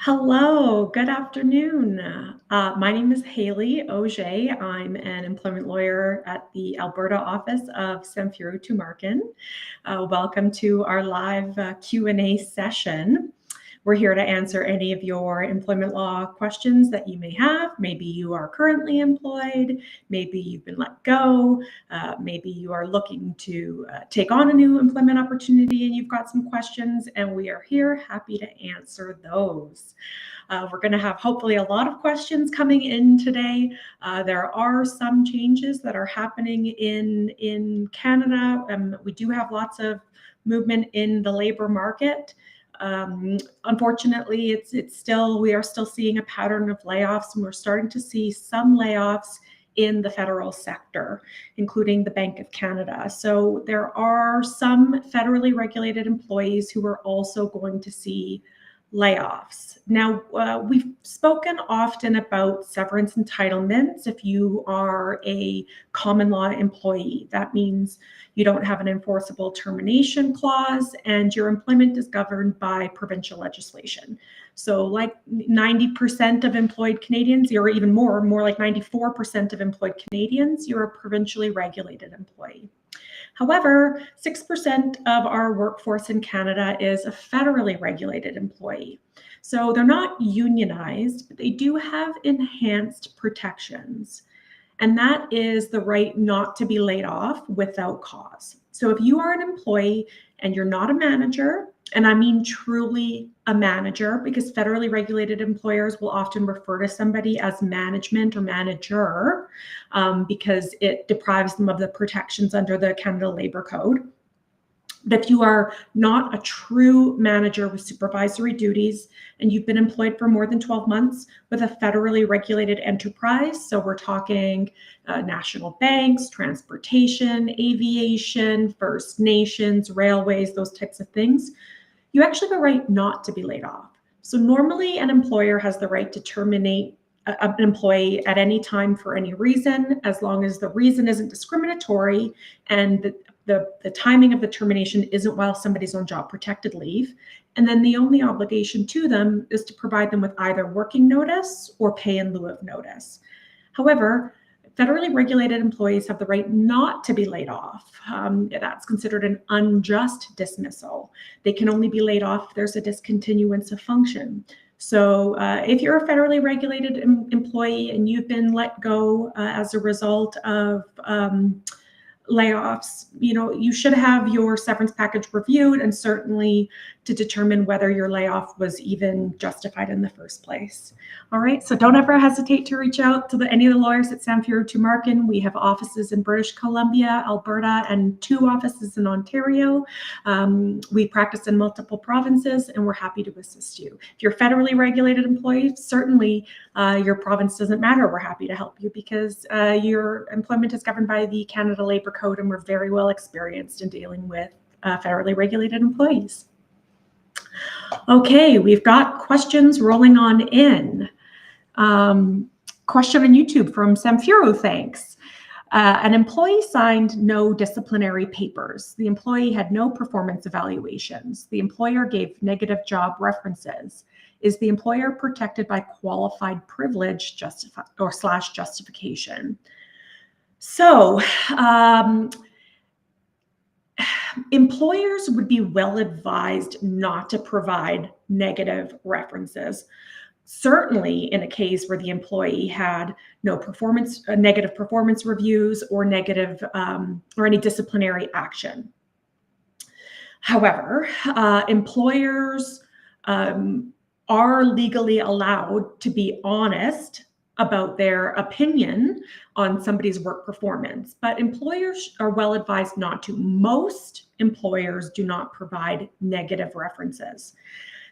Hello, good afternoon. My name is Halley Auger. I'm an employment lawyer at the Alberta office of Samfiru, Tumarkin. Welcome to our live Q&A session. We're here to answer any of your employment law questions that you may have. Maybe you are currently employed, maybe you've been let go, maybe you are looking to take on a new employment opportunity and you've got some questions, and we are here happy to answer those. We're going to have hopefully a lot of questions coming in today. There are some changes that are happening in Canada. We do have lots of movement in the labor market. Unfortunately, we are still seeing a pattern of layoffs, and we're starting to see some layoffs in the federal sector, including the Bank of Canada. So there are some federally regulated employees who are also going to see layoffs. Now, we've spoken often about severance entitlements. If you are a common law employee, that means you don't have an enforceable termination clause and your employment is governed by provincial legislation. So like 90% of employed Canadians, or even more like 94% of employed Canadians, you're a provincially regulated employee. However, 6% of our workforce in Canada is a federally regulated employee. So they're not unionized, but they do have enhanced protections. And that is the right not to be laid off without cause. So if you are an employee and you're not a manager, and I mean truly a manager, because federally regulated employers will often refer to somebody as management or manager because it deprives them of the protections under the Canada Labor Code. But if you are not a true manager with supervisory duties and you've been employed for more than 12 months with a federally regulated enterprise, so we're talking national banks, transportation, aviation, First Nations, railways, those types of things, you actually have a right not to be laid off. So normally an employer has the right to terminate an employee at any time for any reason, as long as the reason isn't discriminatory and the timing of the termination isn't while somebody's on job protected leave. And then the only obligation to them is to provide them with either working notice or pay in lieu of notice. However, federally regulated employees have the right not to be laid off. That's considered an unjust dismissal. They can only be laid off if there's a discontinuance of function. So if you're a federally regulated employee and you've been let go as a result of layoffs, you should have your severance package reviewed, and certainly to determine whether your layoff was even justified in the first place. All right, so don't ever hesitate to reach out to any of the lawyers at Samfiru Tumarkin. We have offices in British Columbia, Alberta, and 2 offices in Ontario. We practice in multiple provinces, and we're happy to assist you. If you're a federally regulated employee, certainly your province doesn't matter. We're happy to help you because your employment is governed by the Canada Labor Code, and we're very well experienced in dealing with federally regulated employees. Okay, we've got questions rolling on in. Question on YouTube from Samfiru, thanks. An employee signed no disciplinary papers. The employee had no performance evaluations. The employer gave negative job references. Is the employer protected by qualified privilege justification? So, employers would be well advised not to provide negative references. Certainly in a case where the employee had no negative performance reviews or negative or any disciplinary action. However, employers are legally allowed to be honest about their opinion on somebody's work performance, but employers are well advised not to. Most employers do not provide negative references.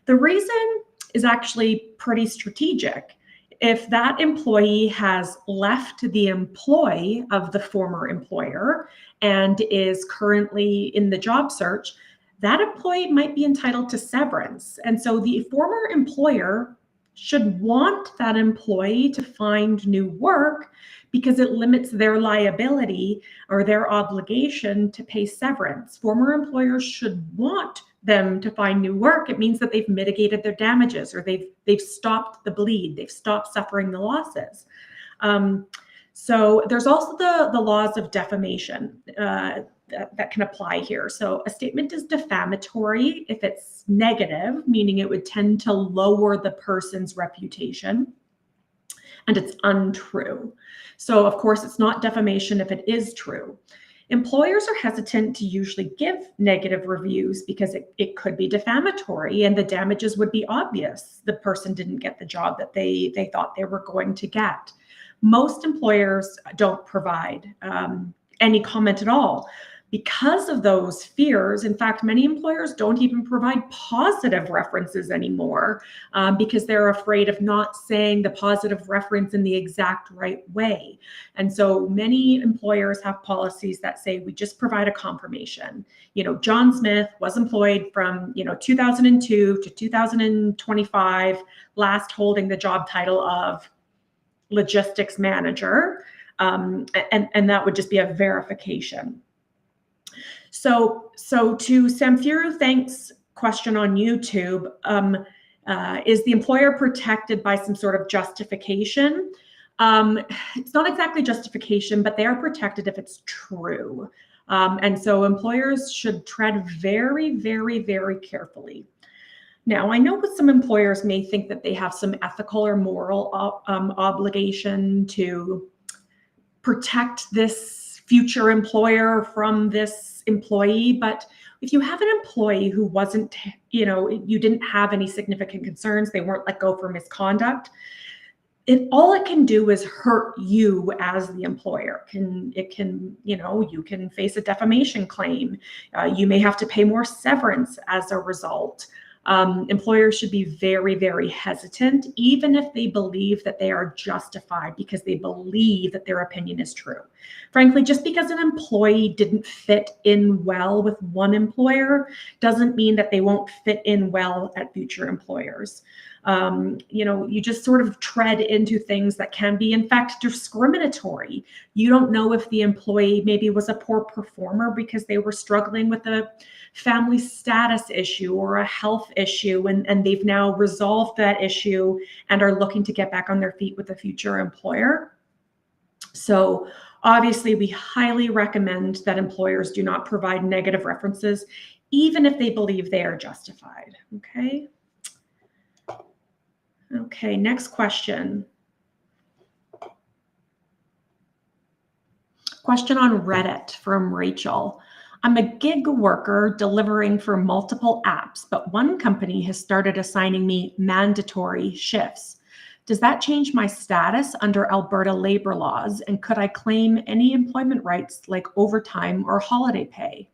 The reason is actually pretty strategic. If that employee has left the employ of the former employer and is currently in the job search, that employee might be entitled to severance. And so the former employer should want that employee to find new work because it limits their liability or their obligation to pay severance. Former employers should want them to find new work, it means that they've mitigated their damages, or they've stopped the bleed, they've stopped suffering the losses. So there's also the laws of defamation that can apply here. So a statement is defamatory if it's negative, meaning it would tend to lower the person's reputation, and it's untrue. So of course, it's not defamation if it is true. Employers are hesitant to usually give negative reviews because it could be defamatory and the damages would be obvious. The person didn't get the job that they thought they were going to get. Most employers don't provide any comment at all because of those fears. In fact, many employers don't even provide positive references anymore because they're afraid of not saying the positive reference in the exact right way. And so many employers have policies that say we just provide a confirmation. John Smith was employed from 2002 to 2025, last holding the job title of logistics manager, and that would just be a verification. So to Samfiru, thanks question on YouTube, is the employer protected by some sort of justification? It's not exactly justification, but they are protected if it's true. And so employers should tread very, very, very carefully. Now, I know that some employers may think that they have some ethical or moral obligation to protect this future employer from this employee, but if you have an employee who wasn't, you didn't have any significant concerns, they weren't let go for misconduct, all it can do is hurt you as the employer. You can face a defamation claim. You may have to pay more severance as a result. Employers should be very, very hesitant, even if they believe that they are justified because they believe that their opinion is true. Frankly, just because an employee didn't fit in well with one employer doesn't mean that they won't fit in well at future employers. You just sort of tread into things that can be, in fact, discriminatory. You don't know if the employee maybe was a poor performer because they were struggling with a family status issue or a health issue, and they've now resolved that issue and are looking to get back on their feet with a future employer. So obviously, we highly recommend that employers do not provide negative references, even if they believe they are justified. Okay, next question. Question on Reddit from Rachel. I'm a gig worker delivering for multiple apps, but one company has started assigning me mandatory shifts. Does that change my status under Alberta labor laws? And could I claim any employment rights like overtime or holiday pay?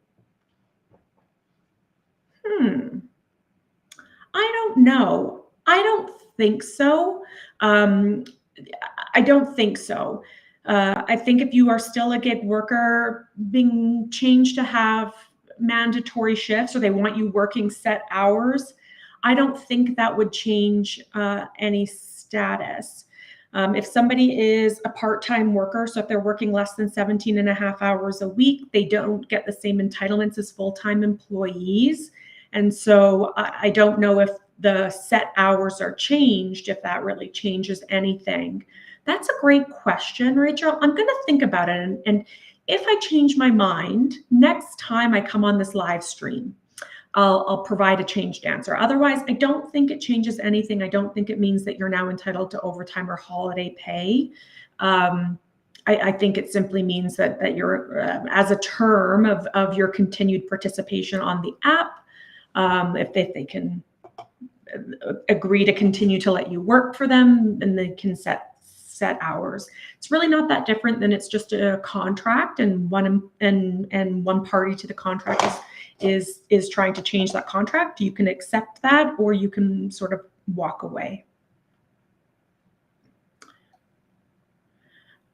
I don't know. I don't think so. I don't think so. I think if you are still a gig worker, being changed to have mandatory shifts, or they want you working set hours, I don't think that would change any status. If somebody is a part-time worker, so if they're working less than 17 and a half hours a week, they don't get the same entitlements as full-time employees. And so I don't know if the set hours are changed, if that really changes anything. That's a great question, Rachel. I'm going to think about it. And if I change my mind, next time I come on this live stream, I'll provide a changed answer. Otherwise, I don't think it changes anything. I don't think it means that you're now entitled to overtime or holiday pay. I think it simply means that you're, as a term of your continued participation on the app, if they can agree to continue to let you work for them, and they can set hours. It's really not that different than it's just a contract, and one party to the contract is trying to change that contract. You can accept that, or you can sort of walk away.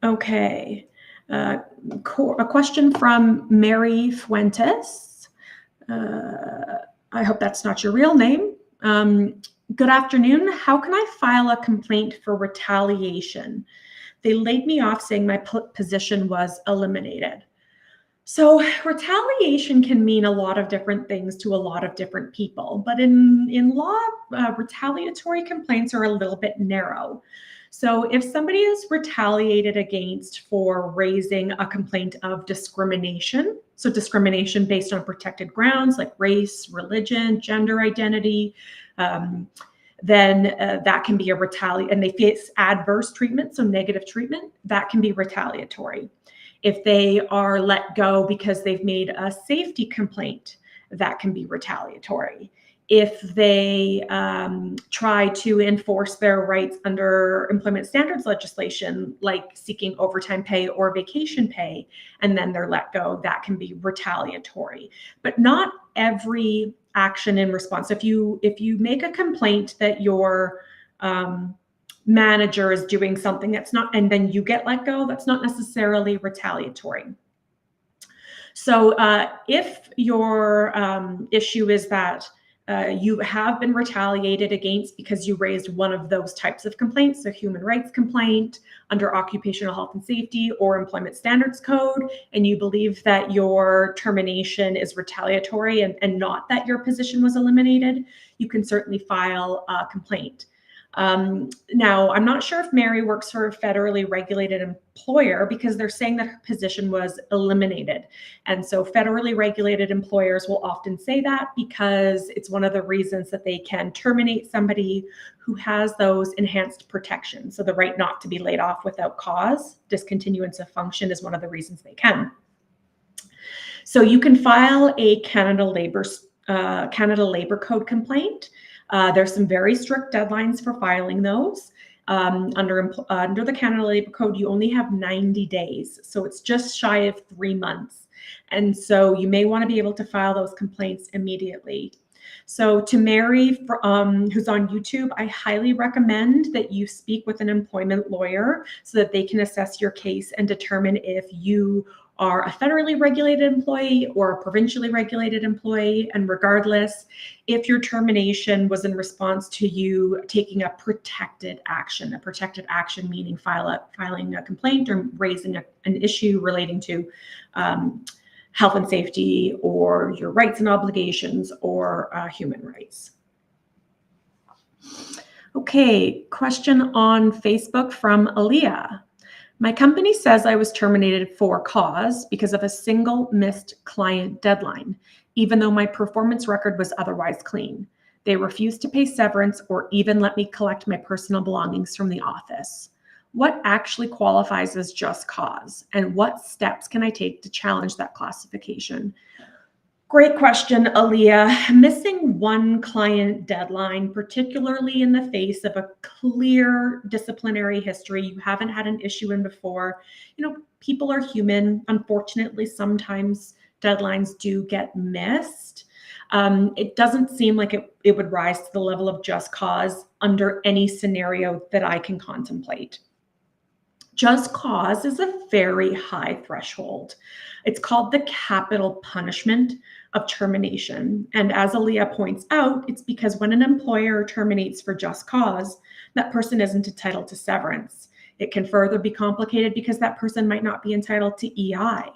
Okay, a question from Mary Fuentes. I hope that's not your real name. Good afternoon. How can I file a complaint for retaliation? They laid me off saying my position was eliminated. So retaliation can mean a lot of different things to a lot of different people, but in law, retaliatory complaints are a little bit narrow. So if somebody is retaliated against for raising a complaint of discrimination, so discrimination based on protected grounds like race, religion, gender identity, um, then that can be a and they face adverse treatment, so negative treatment, that can be retaliatory. If they are let go because they've made a safety complaint, that can be retaliatory. If they try to enforce their rights under employment standards legislation, like seeking overtime pay or vacation pay, and then they're let go, that can be retaliatory. But not every action in response. If you make a complaint that your manager is doing something that's not, and then you get let go, that's not necessarily retaliatory. So if your issue is that you have been retaliated against because you raised one of those types of complaints, so human rights complaint under occupational health and safety or employment standards code, and you believe that your termination is retaliatory and not that your position was eliminated, you can certainly file a complaint. Now, I'm not sure if Mary works for a federally regulated employer because they're saying that her position was eliminated. And so federally regulated employers will often say that because it's one of the reasons that they can terminate somebody who has those enhanced protections. So the right not to be laid off without cause, discontinuance of function is one of the reasons they can. So you can file a Canada Labor Code complaint. There's some very strict deadlines for filing those. Under the Canada Labor Code, you only have 90 days. So it's just shy of 3 months. And so you may want to be able to file those complaints immediately. So to Mary, who's on YouTube, I highly recommend that you speak with an employment lawyer so that they can assess your case and determine if you are a federally regulated employee or a provincially regulated employee. And regardless, if your termination was in response to you taking a protected action meaning filing a complaint or raising an issue relating to health and safety or your rights and obligations or human rights. Okay, question on Facebook from Aaliyah. My company says I was terminated for cause because of a single missed client deadline, even though my performance record was otherwise clean. They refused to pay severance or even let me collect my personal belongings from the office. What actually qualifies as just cause, and what steps can I take to challenge that classification? Great question, Aaliyah. Missing one client deadline, particularly in the face of a clear disciplinary history, you haven't had an issue in before. People are human. Unfortunately, sometimes deadlines do get missed. It doesn't seem like it would rise to the level of just cause under any scenario that I can contemplate. Just cause is a very high threshold. It's called the capital punishment of termination. And as Aaliyah points out, it's because when an employer terminates for just cause, that person isn't entitled to severance. It can further be complicated because that person might not be entitled to EI.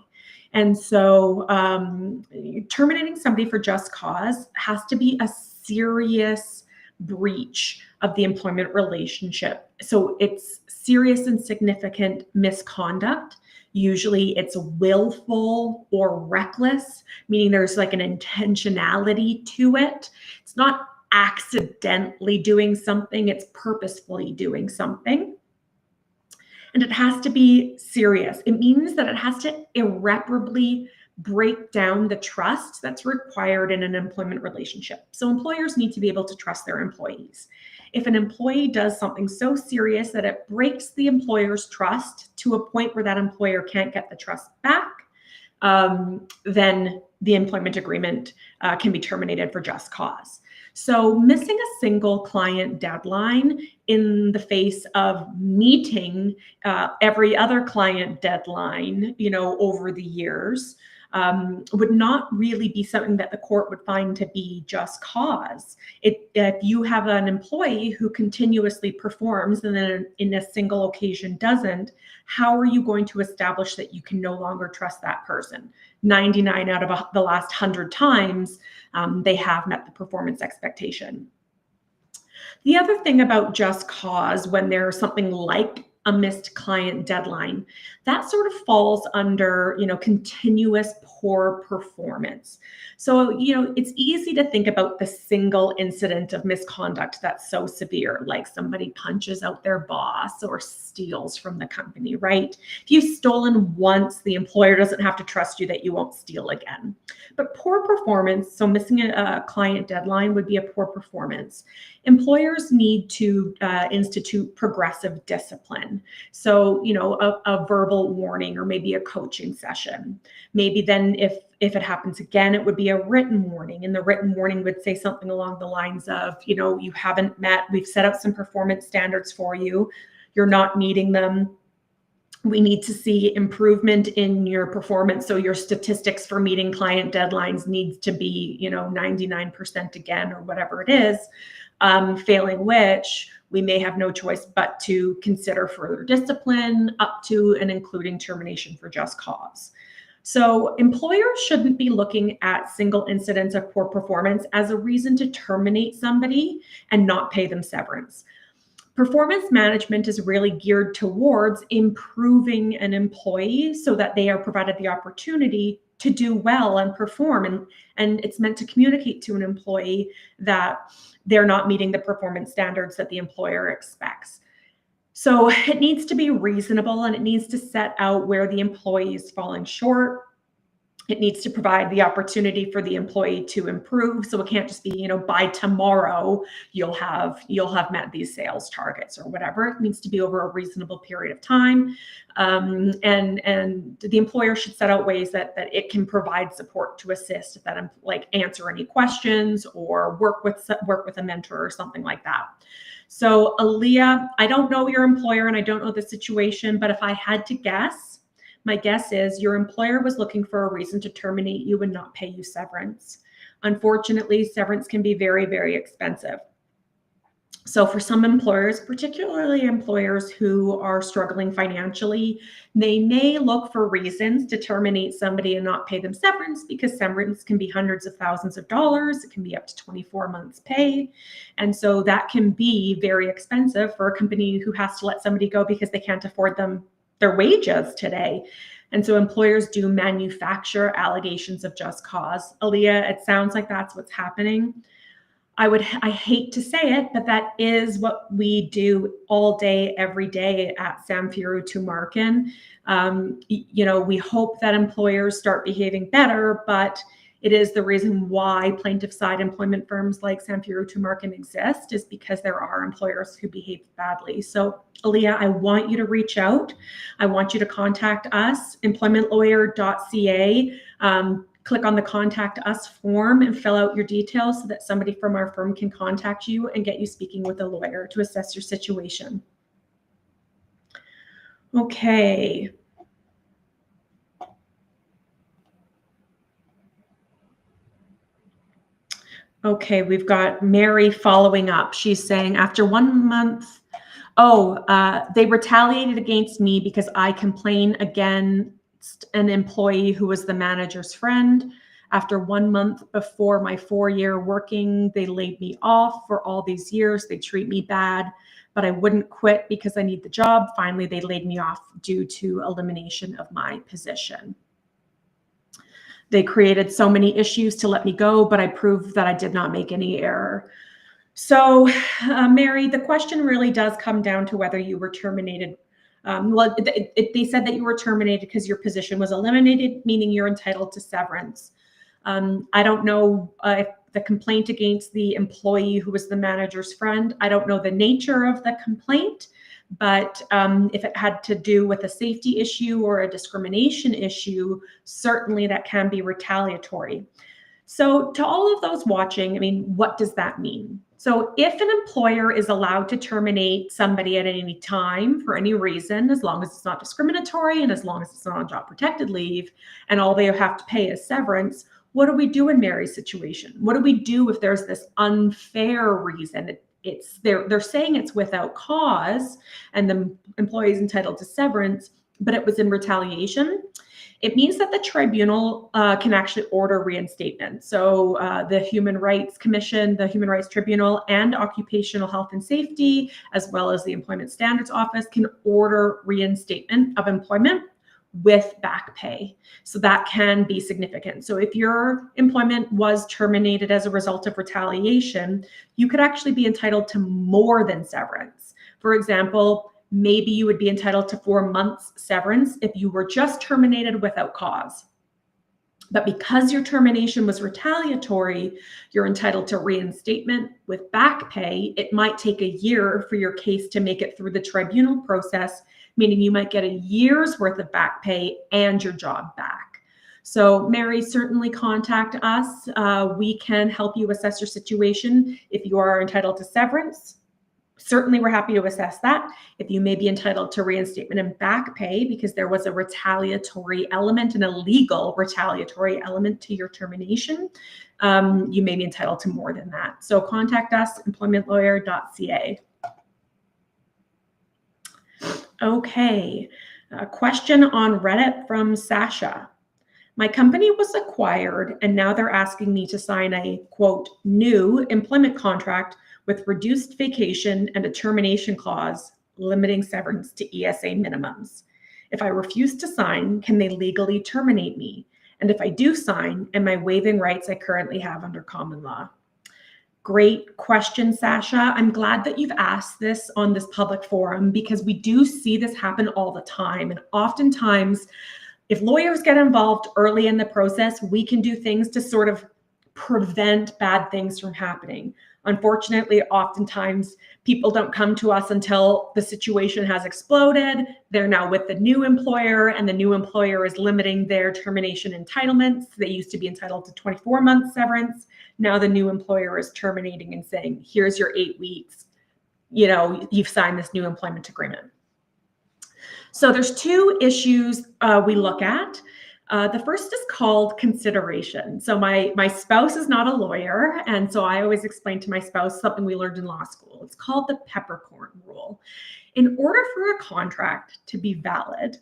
And so terminating somebody for just cause has to be a serious breach of the employment relationship. So it's serious and significant misconduct. Usually it's willful or reckless, meaning there's like an intentionality to it. It's not accidentally doing something, it's purposefully doing something. And it has to be serious. It means that it has to irreparably break down the trust that's required in an employment relationship. So employers need to be able to trust their employees. If an employee does something so serious that it breaks the employer's trust to a point where that employer can't get the trust back, then the employment agreement can be terminated for just cause. So missing a single client deadline in the face of meeting every other client deadline, over the years, would not really be something that the court would find to be just cause. If you have an employee who continuously performs and then in a single occasion doesn't, how are you going to establish that you can no longer trust that person? 99 out of the last 100 times, they have met the performance expectation. The other thing about just cause, when there's something like a missed client deadline, that sort of falls under, continuous poor performance. So, it's easy to think about the single incident of misconduct that's so severe, like somebody punches out their boss or steals from the company, right? If you've stolen once, the employer doesn't have to trust you that you won't steal again. But poor performance, so missing a client deadline would be a poor performance. Employers need to institute progressive discipline. So, a verbal warning or maybe a coaching session. Maybe then if it happens again, it would be a written warning. And the written warning would say something along the lines of, you haven't met, we've set out some performance standards for you. You're not meeting them. We need to see improvement in your performance. So your statistics for meeting client deadlines needs to be, 99% again, or whatever it is, failing which we may have no choice but to consider further discipline up to and including termination for just cause. So employers shouldn't be looking at single incidents of poor performance as a reason to terminate somebody and not pay them severance. Performance management is really geared towards improving an employee so that they are provided the opportunity to do well and perform. And it's meant to communicate to an employee that they're not meeting the performance standards that the employer expects. So it needs to be reasonable, and it needs to set out where the employee is falling short. It needs to provide the opportunity for the employee to improve. So it can't just be, by tomorrow you'll have met these sales targets or whatever. It needs to be over a reasonable period of time. And the employer should set out ways that it can provide support to assist, that like answer any questions or work with a mentor or something like that. So Aaliyah, I don't know your employer and I don't know the situation, but if I had to guess, my guess is your employer was looking for a reason to terminate you and not pay you severance. Unfortunately, severance can be very, very expensive. So for some employers, particularly employers who are struggling financially, they may look for reasons to terminate somebody and not pay them severance, because severance can be hundreds of thousands of dollars. It can be up to 24 months pay. And so that can be very expensive for a company who has to let somebody go because they can't afford their wages today. And so employers do manufacture allegations of just cause. Aaliyah, it sounds like that's what's happening. I hate to say it, but that is what we do all day, every day at Samfiru Tumarkin. We hope that employers start behaving better, but it is the reason why plaintiff side employment firms like Samfiru Tumarkin exist, is because there are employers who behave badly. So Aaliyah, I want you to reach out. I want you to contact us, employmentlawyer.ca. Click on the contact us form and fill out your details so that somebody from our firm can contact you and get you speaking with a lawyer to assess your situation. Okay. Okay, we've got Mary following up. She's saying, after 1 month, they retaliated against me because I complained against an employee who was the manager's friend. After 1 month before my 4-year working, they laid me off. For all these years, they treat me bad, but I wouldn't quit because I need the job. Finally, they laid me off due to elimination of my position. They created so many issues to let me go, but I proved that I did not make any error. So, Mary, the question really does come down to whether you were terminated. They said that you were terminated because your position was eliminated, meaning you're entitled to severance. I don't know if the complaint against the employee who was the manager's friend, I don't know the nature of the complaint, but if it had to do with a safety issue or a discrimination issue, certainly that can be retaliatory. So to all of those watching, what does that mean? So if an employer is allowed to terminate somebody at any time for any reason, as long as it's not discriminatory and as long as it's not on job protected leave, and all they have to pay is severance, what do we do in Mary's situation? What do we do if there's this unfair reason? They're saying it's without cause and the employee is entitled to severance, but it was in retaliation. It means that the tribunal can actually order reinstatement. So the Human Rights Commission, the Human Rights Tribunal, and Occupational Health and Safety, as well as the Employment Standards Office, can order reinstatement of employment with back pay. So that can be significant. So if your employment was terminated as a result of retaliation, you could actually be entitled to more than severance. For example, maybe you would be entitled to 4 months severance if you were just terminated without cause. But because your termination was retaliatory, you're entitled to reinstatement with back pay. It might take a year for your case to make it through the tribunal process, meaning you might get a year's worth of back pay and your job back. So Mary, certainly contact us. We can help you assess your situation. If you are entitled to severance, certainly we're happy to assess that. If you may be entitled to reinstatement and back pay because there was a retaliatory element, an illegal retaliatory element to your termination, you may be entitled to more than that. So contact us, employmentlawyer.ca. Okay, a question on Reddit from Sasha. My company was acquired and now they're asking me to sign a, quote, new employment contract with reduced vacation and a termination clause limiting severance to ESA minimums. If I refuse to sign, can they legally terminate me? And if I do sign, am I waiving rights I currently have under common law? Great question, Sasha. I'm glad that you've asked this on this public forum because we do see this happen all the time. And oftentimes, if lawyers get involved early in the process, we can do things to sort of prevent bad things from happening. Unfortunately, oftentimes people don't come to us until the situation has exploded. They're now with the new employer and the new employer is limiting their termination entitlements. They used to be entitled to 24 months severance. Now the new employer is terminating and saying, here's your 8 weeks. You know, you've signed this new employment agreement. So there's 2 issues we look at. The first is called consideration. So my spouse is not a lawyer, and so I always explain to my spouse something we learned in law school. It's called the peppercorn rule. In order for a contract to be valid,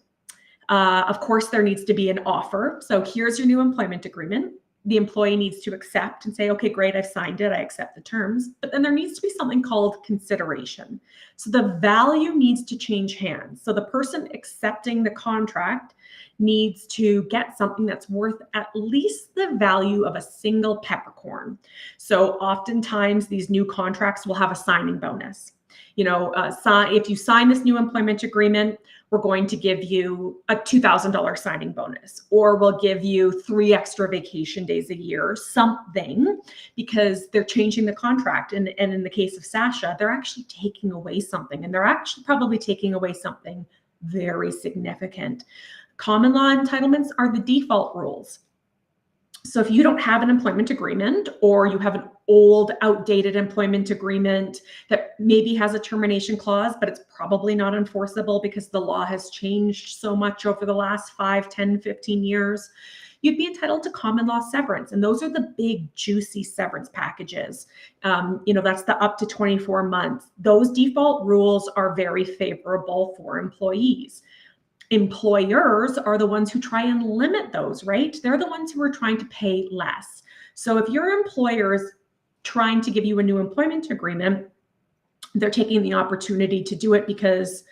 of course, there needs to be an offer. So here's your new employment agreement. The employee needs to accept and say, okay, great, I've signed it, I accept the terms. But then there needs to be something called consideration. So the value needs to change hands. So the person accepting the contract needs to get something that's worth at least the value of a single peppercorn. So oftentimes these new contracts will have a signing bonus. You know, if you sign this new employment agreement, we're going to give you a $2,000 signing bonus, or we'll give you 3 extra vacation days a year, something, because they're changing the contract. And in the case of Sasha, they're actually taking away something, and they're actually probably taking away something very significant. Common law entitlements are the default rules. So if you don't have an employment agreement, or you have an old, outdated employment agreement that maybe has a termination clause, but it's probably not enforceable because the law has changed so much over the last 5, 10, 15 years, you'd be entitled to common law severance. And those are the big, juicy severance packages. That's the up to 24 months. Those default rules are very favorable for employees. Employers are the ones who try and limit those, right? They're the ones who are trying to pay less. So if your employer is trying to give you a new employment agreement, they're taking the opportunity to do it because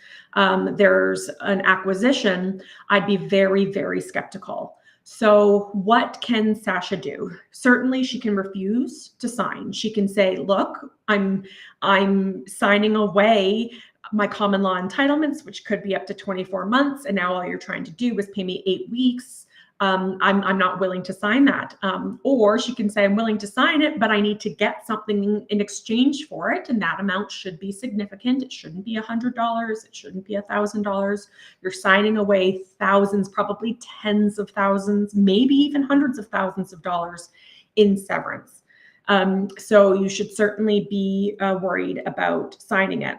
there's an acquisition. I'd be very, very skeptical. So what can Sasha do? Certainly she can refuse to sign. She can say, look, I'm signing away my common law entitlements, which could be up to 24 months. And now all you're trying to do is pay me 8 weeks. I'm not willing to sign that. Or she can say, I'm willing to sign it, but I need to get something in exchange for it. And that amount should be significant. It shouldn't be $100. It shouldn't be $1,000. You're signing away thousands, probably tens of thousands, maybe even hundreds of thousands of dollars in severance. So you should certainly be worried about signing it.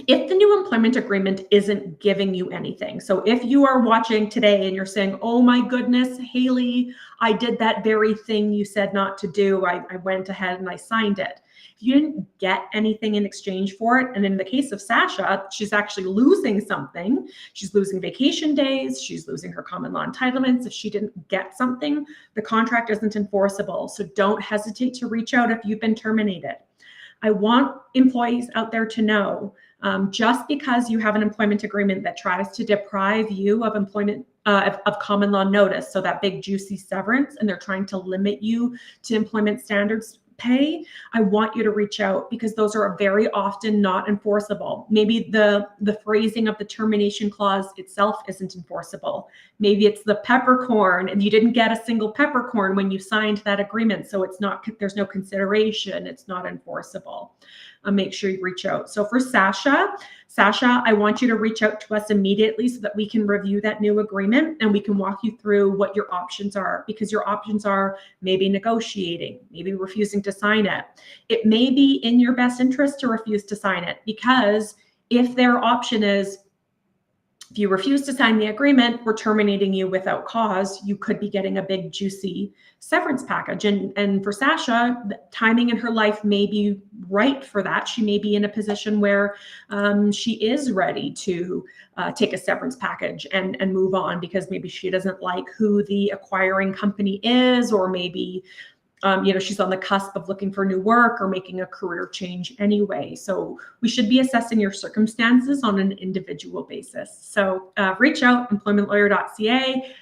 If the new employment agreement isn't giving you anything, so if you are watching today and you're saying, oh my goodness, Haley, I did that very thing you said not to do. I went ahead and I signed it. If you didn't get anything in exchange for it, and in the case of Sasha, she's actually losing something. She's losing vacation days. She's losing her common law entitlements. If she didn't get something, the contract isn't enforceable. So don't hesitate to reach out if you've been terminated. I want employees out there to know, just because you have an employment agreement that tries to deprive you of employment of common law notice, so that big juicy severance, and they're trying to limit you to employment standards pay, I want you to reach out, because those are very often not enforceable. Maybe the phrasing of the termination clause itself isn't enforceable. Maybe it's the peppercorn and you didn't get a single peppercorn when you signed that agreement, so it's not, there's no consideration, it's not enforceable. Make sure you reach out. So for Sasha, I want you to reach out to us immediately so that we can review that new agreement and we can walk you through what your options are, because your options are maybe negotiating, maybe refusing to sign it. It may be in your best interest to refuse to sign it, because if their option is, if you refuse to sign the agreement, we're terminating you without cause, you could be getting a big juicy severance package. And for Sasha, the timing in her life may be right for that. She may be in a position where she is ready to take a severance package and move on, because maybe she doesn't like who the acquiring company is, or maybe she's on the cusp of looking for new work or making a career change anyway. So we should be assessing your circumstances on an individual basis. So reach out, employmentlawyer.ca,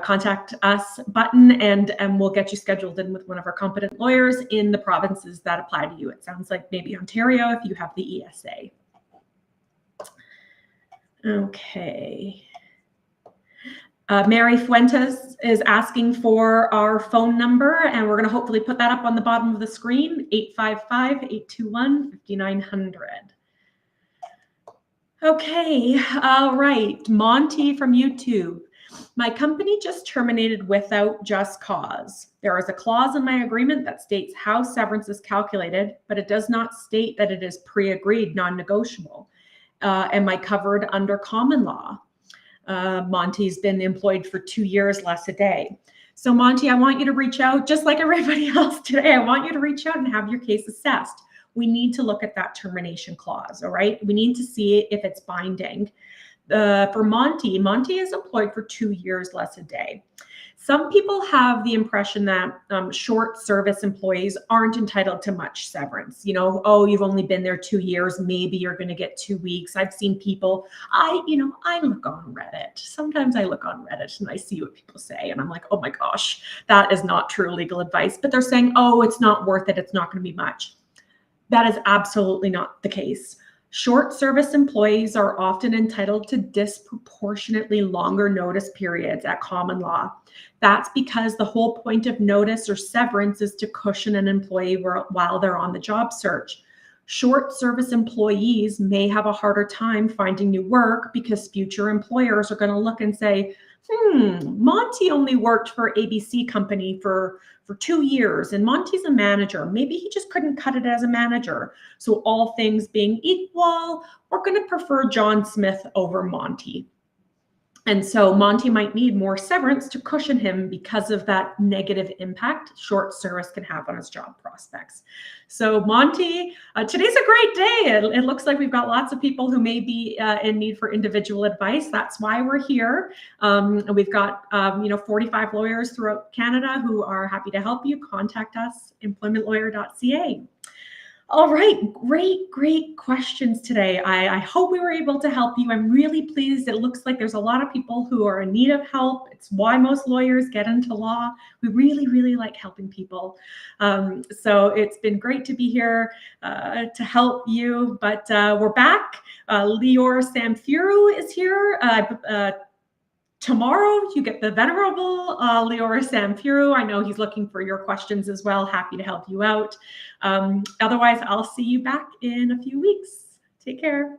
contact us button, and we'll get you scheduled in with one of our competent lawyers in the provinces that apply to you. It sounds like maybe Ontario if you have the ESA. Okay. Mary Fuentes is asking for our phone number, and we're going to hopefully put that up on the bottom of the screen, 855-821-5900. Okay, all right. Monty from YouTube. My company just terminated without just cause. There is a clause in my agreement that states how severance is calculated, but it does not state that it is pre-agreed, non-negotiable. Am I covered under common law? Monty's been employed for 2 years, less a day. So Monty, I want you to reach out, just like everybody else today. I want you to reach out and have your case assessed. We need to look at that termination clause, all right? We need to see if it's binding. For Monty is employed for 2 years, less a day. Some people have the impression that short service employees aren't entitled to much severance. Oh, you've only been there 2 years, maybe you're going to get 2 weeks. I've seen people, I look on Reddit. Sometimes I look on Reddit and I see what people say, and I'm like, oh my gosh, that is not true legal advice. But they're saying, oh, it's not worth it, it's not going to be much. That is absolutely not the case. Short service employees are often entitled to disproportionately longer notice periods at common law. That's because the whole point of notice or severance is to cushion an employee while they're on the job search. Short service employees may have a harder time finding new work because future employers are going to look and say, Monty only worked for ABC company for 2 years, and Monty's a manager. Maybe he just couldn't cut it as a manager. So all things being equal, we're going to prefer John Smith over Monty. And so Monty might need more severance to cushion him because of that negative impact short service can have on his job prospects. So Monty, today's a great day. It looks like we've got lots of people who may be in need for individual advice. That's why we're here. We've got 45 lawyers throughout Canada who are happy to help you. Contact us, employmentlawyer.ca. All right, great questions today. I hope we were able to help you. I'm really pleased. It looks like there's a lot of people who are in need of help. It's why most lawyers get into law. We really like helping people. So it's been great to be here to help you, but we're back. Lior Samfiru is here. Tomorrow, you get the venerable Lior Samfiru. I know he's looking for your questions as well. Happy to help you out. Otherwise, I'll see you back in a few weeks. Take care.